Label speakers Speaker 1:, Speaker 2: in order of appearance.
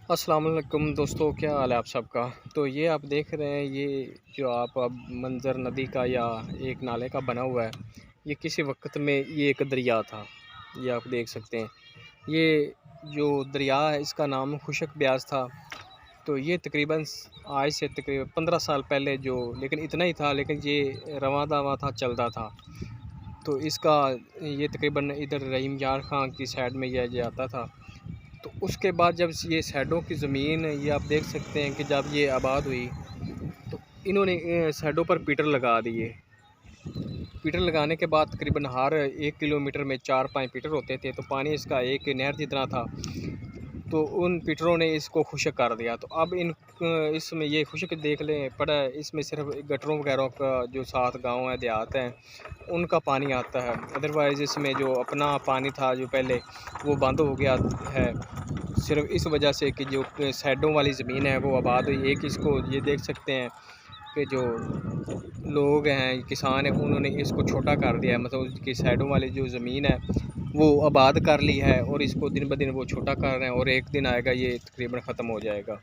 Speaker 1: अस्सलाम वालेकुम दोस्तों, क्या हाल है आप सबका। तो ये आप देख रहे हैं, ये जो आप अब मंज़र नदी का या एक नाले का बना हुआ है, ये किसी वक्त में ये एक दरिया था। ये आप देख सकते हैं, ये जो दरिया है इसका नाम खुशक ब्यास था। तो ये तकरीबन आज से तकरीबन 15 साल पहले जो, लेकिन इतना ही था, लेकिन ये रवां दवां था, चलता था। तो इसका ये तकरीबन इधर रहीम यार खां की साइड में ये जाता था। तो उसके बाद जब ये साइडों की ज़मीन, ये आप देख सकते हैं कि जब ये आबाद हुई तो इन्होंने साइडों पर पीटर लगा दिए। पीटर लगाने के बाद तकरीबन हर 1 किलोमीटर में 4-5 पीटर होते थे, तो पानी इसका एक नहर जितना था। तो उन पीटरों ने इसको खुश्क कर दिया। तो अब इसमें ये खुश्क देख लें पड़ा है, इसमें सिर्फ गटरों वगैरह का जो 7 गांव है, देहात हैं, उनका पानी आता है। अदरवाइज़ इसमें जो अपना पानी था जो पहले, वो बंद हो गया है। सिर्फ इस वजह से कि जो साइडों वाली ज़मीन है वो आबाद हुई। एक इसको ये देख सकते हैं कि जो लोग हैं, किसान हैं, उन्होंने इसको छोटा कर दिया है, मतलब उसकी साइडों वाली जो ज़मीन है वो आबाद कर ली है और इसको दिन ब दिन वो छोटा कर रहे हैं, और एक दिन आएगा ये तकरीबन ख़त्म हो जाएगा।